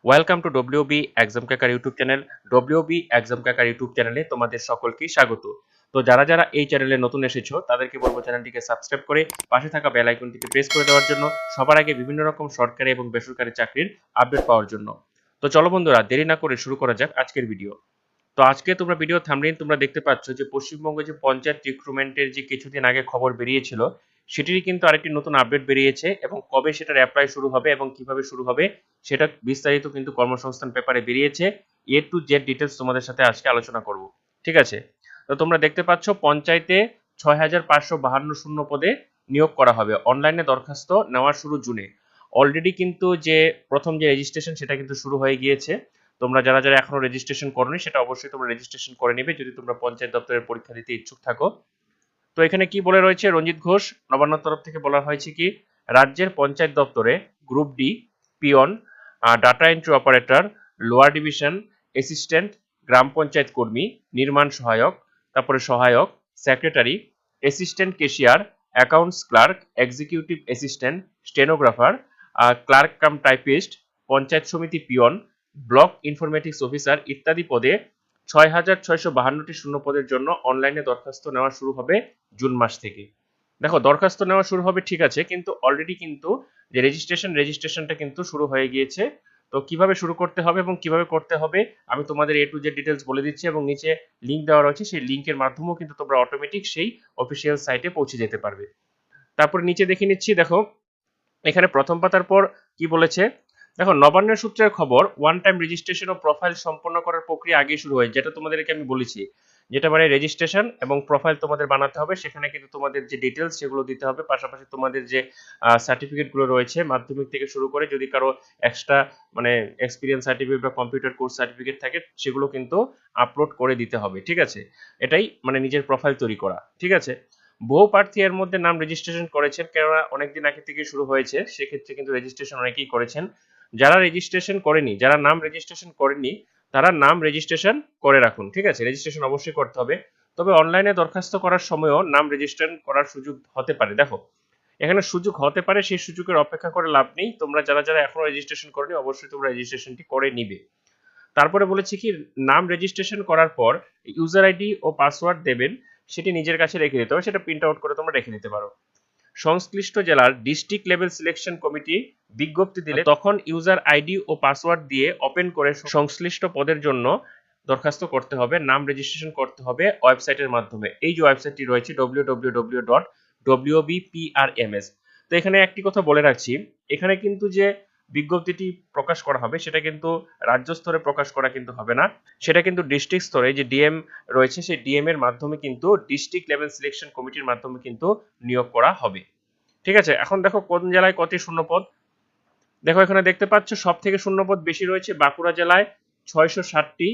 Welcome to WB exam cracker YouTube channel. WB exam cracker YouTube চ্যানেলে তোমাদের সকলকে স্বাগত। তো যারা যারা এই চ্যানেলে নতুন এসেছো তাদেরকে বলবো চ্যানেলটিকে সাবস্ক্রাইব করে পাশে থাকা বেল আইকনটিকে প্রেস করে দেওয়ার জন্য, সবার আগে বিভিন্ন রকম সরকারি এবং বেসরকারি চাকরির আপডেট পাওয়ার জন্য। তো চলো বন্ধুরা, দেরি না করে শুরু করা যাক আজকের ভিডিও। তো আজকে তোমরা ভিডিও থাম্বনেইল তোমরা দেখতে পাচ্ছ যে পশ্চিমবঙ্গে যে পঞ্চায়েত রিক্রুটমেন্টের যে কিছুদিন আগে খবর বেরিয়েছিল, সেটিরই কিন্তু আরেকটি নতুন আপডেট বেরিয়েছে এবং কবে সেটার অ্যাপ্লাই শুরু হবে এবং কিভাবে শুরু হবে সেটা বিস্তারিত কিন্তু কর্মসংস্থান পেপারে বেরিয়েছে। এ টু জেড ডিটেলস তোমাদের সাথে আজকে আলোচনা করব, ঠিক আছে? তো তোমরা দেখতে পাচ্ছ পঞ্চায়েতে 6552 শূন্য পদে নিয়োগ করা হবে। অনলাইনে দরখাস্ত নেওয়া শুরু জুনে। অলরেডি কিন্তু যে প্রথম যে রেজিস্ট্রেশন সেটা কিন্তু শুরু হয়ে গিয়েছে। তোমরা যারা যারা এখনো রেজিস্ট্রেশন করোনি সেটা অবশ্যই তোমরা রেজিস্ট্রেশন করে নিবে যদি তোমরা পঞ্চায়েত দপ্তরের পরীক্ষা দিতে ইচ্ছুক থাকো। তো এখানে কি বলে রয়েছে, রঞ্জিত ঘোষ নবান্নর তরফ থেকে বলা হয়েছে কি, রাজ্যের পঞ্চায়েত দপ্তরে group D, peon, data entry operator, lower division, assistant, গ্রাম পঞ্চায়েত কর্মী, নির্মাণ সহায়ক, তারপরে সহায়ক, secretary, assistant cashier, accounts clerk, executive assistant, stenographer, clerk cum typist, panchayat samiti peon, block informatics officer ইত্যাদি পদে 6652টি শূন্য পদের জন্য অনলাইনে দরখাস্ত নেওয়া শুরু হবে জুন মাস থেকে। দেখো, দরখাস্ত নেওয়া শুরু হবে ঠিক আছে, কিন্তু অলরেডি কিন্তু যে রেজিস্ট্রেশনটা কিন্তু শুরু হয়ে গিয়েছে। তো কিভাবে শুরু করতে হবে এবং কিভাবে করতে হবে আমি তোমাদের এ টু জেড ডিটেলস বলে দিচ্ছি এবং নিচে লিংক দেওয়া রয়েছে, সেই লিংকের মাধ্যমেও কিন্তু তোমরা অটোমেটিক সেই অফিসিয়াল সাইটে পৌঁছে যেতে পারবে। তারপরে নিচে দেখে নিচ্ছি, দেখো এখানে প্রথম পাতার পর কি বলেছে। দেখো, নবান্নের সূত্রের খবর, ওয়ান টাইম রেজিস্ট্রেশন ও প্রোফাইল সম্পন্ন করার প্রক্রিয়া আগেই শুরু হয়, যেটা তোমাদেরকে আমি বলেছি, যেটা মানে রেজিস্ট্রেশন এবং প্রোফাইল তোমাদের বানাতে হবে। সেখানে কিন্তু তোমাদের যে ডিটেলস সেগুলো দিতে হবে, পাশাপাশি তোমাদের যে সার্টিফিকেট গুলো রয়েছে মাধ্যমিক থেকে শুরু করে, যদি কারো এক্সট্রা মানে এক্সপিরিয়েন্স সার্টিফিকেট বা কম্পিউটার কোর্স সার্টিফিকেট থাকে সেগুলো কিন্তু আপলোড করে দিতে হবে, ঠিক আছে? এটাই মানে নিজের প্রোফাইল তৈরি করা, ঠিক আছে? বহু প্রার্থী এর মধ্যে নাম রেজিস্ট্রেশন করেছেন, কেননা অনেকদিন আগে থেকে শুরু হয়েছে, সেক্ষেত্রে কিন্তু রেজিস্ট্রেশন অনেকেই করেছেন। যারা রেজিস্ট্রেশন করেনি, যারা নাম রেজিস্ট্রেশন করেনি, তারা নাম রেজিস্ট্রেশন করে রাখুন, ঠিক আছে? রেজিস্ট্রেশন অবশ্যই করতে হবে। তবে অনলাইনে দরখাস্ত করার সময়ও নাম রেজিস্ট্রেশন করার সুযোগ হতে পারে। দেখো, এখানে সুযোগ হতে পারে, সেই সুযোগের অপেক্ষা করে লাভ নেই। তোমরা যারা যারা এখনো রেজিস্ট্রেশন করনি অবশ্যই তোমরা রেজিস্ট্রেশনটি করে নিবে। তারপরে বলেছি কি, নাম রেজিস্ট্রেশন করার পর ইউজার আইডি ও পাসওয়ার্ড দেবেন, সেটি নিজের কাছে রেখে দিতে হবে, সেটা প্রিন্ট আউট করে তোমরা রেখে দিতে পারো। সংশ্লিষ্ট জেলার ডিস্ট্রিক্ট লেভেল সিলেকশন কমিটি বিজ্ঞপ্তি দিলে তখন ইউজার আইডি ও পাসওয়ার্ড দিয়ে ওপেন করে সংশ্লিষ্ট পদের জন্য দরখাস্ত করতে হবে, নাম রেজিস্ট্রেশন করতে হবে ওয়েবসাইটের মাধ্যমে। এই যে ওয়েবসাইটটি রয়েছে www.wbprms। তো এখানে একটি কথা বলে রাখছি, এখানে কিন্তু যে বিজ্ঞপ্তিটি প্রকাশ করা হবে সেটা কিন্তু রাজ্য স্তরে প্রকাশ করা কিন্তু হবে না, সেটা কিন্তু ডিস্ট্রিক্ট স্তরে যে ডিএম রয়েছে সেই ডিএম এর মাধ্যমে কিন্তু ডিস্ট্রিক্ট লেভেল সিলেকশন কমিটির মাধ্যমে কিন্তু নিয়োগ করা হবে, ঠিক আছে? এখন দেখো কোন জেলায় কত শূন্যপদ। দেখো এখানে দেখতে পাচ্ছ সব থেকে শূন্যপদ বেশি রয়েছে বাঁকুড়া জেলায় 660টি,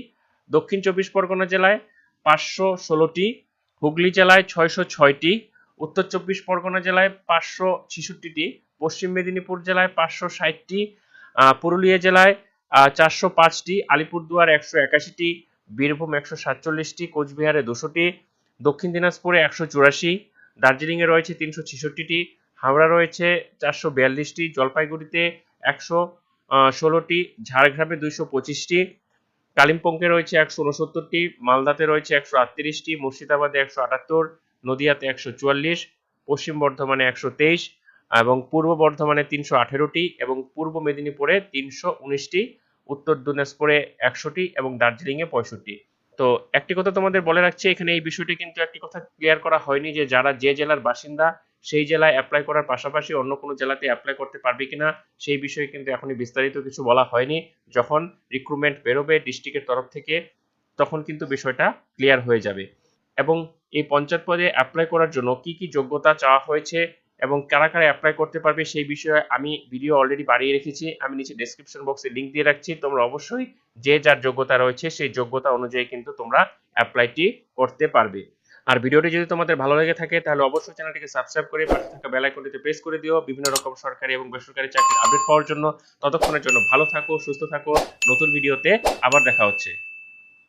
দক্ষিণ চব্বিশ পরগনা জেলায় 516টি, হুগলি জেলায় 606টি, উত্তর চব্বিশ পরগনা জেলায় 566টি, পশ্চিম মেদিনীপুর জেলায় 560টি, পুরুলিয়া জেলায় 405টি, আলিপুরদুয়ার 181টি, বীরভূম 147টি, কোচবিহারে 200টি, দক্ষিণ দিনাজপুরে 184, দার্জিলিং এ রয়েছে 366টি, হাওড়া রয়েছে 442টি, জলপাইগুড়িতে 116টি, ঝাড়গ্রামে 225টি, কালিম্পংয়ে রয়েছে 169টি, মালদাতে রয়েছে 138টি, মুর্শিদাবাদে 178, নদিয়াতে 144, পশ্চিম বর্ধমানে 123 এবং পূর্ব বর্ধমানে 318টি এবং পূর্ব মেদিনীপুরে 319টি, উত্তর দিনাজপুরে 100টি এবং দার্জিলিং এ 65টি। তো একটি কথা তোমাদের বলে রাখছি, এখানে এই বিষয়টি কিন্তু একটি কথা ক্লিয়ার করা হয়নি যে যারা যে জেলার বাসিন্দা সেই জেলায় অ্যাপ্লাই করার পাশাপাশি অন্য কোনো জেলাতে অ্যাপ্লাই করতে পারবে কিনা সেই বিষয়ে কিন্তু এখনই বিস্তারিত কিছু বলা হয়নি। যখন রিক্রুটমেন্ট বেরোবে ডিস্ট্রিক্টের তরফ থেকে তখন কিন্তু বিষয়টা ক্লিয়ার হয়ে যাবে। এবং এই পঞ্চায়েত পদে অ্যাপ্লাই করার জন্য কি কি যোগ্যতা চাওয়া হয়েছে এবং কারা কারা অ্যাপ্লাই করতে পারবে সেই বিষয়ে আমি ভিডিও অলরেডি বানিয়ে রেখেছি, আমি নিচে ডেসক্রিপশন বক্সে লিংক দিয়ে রাখছি। তোমরা অবশ্যই যে যার যোগ্যতা রয়েছে সেই যোগ্যতা অনুযায়ী কিন্তু তোমরা অ্যাপ্লাইটি করতে পারবে। আর ভিডিওটি যদি তোমাদের ভালো লেগে থাকে তাহলে অবশ্যই চ্যানেলটিকে সাবস্ক্রাইব করে পাশে থাকা বেল আইকনটিতে প্রেস করে দিও বিভিন্ন রকম সরকারি এবং বেসরকারি চাকরির আপডেট পাওয়ার জন্য। ততক্ষণের জন্য ভালো থাকো, সুস্থ থাকো। নতুন ভিডিওতে আবার দেখা হচ্ছে।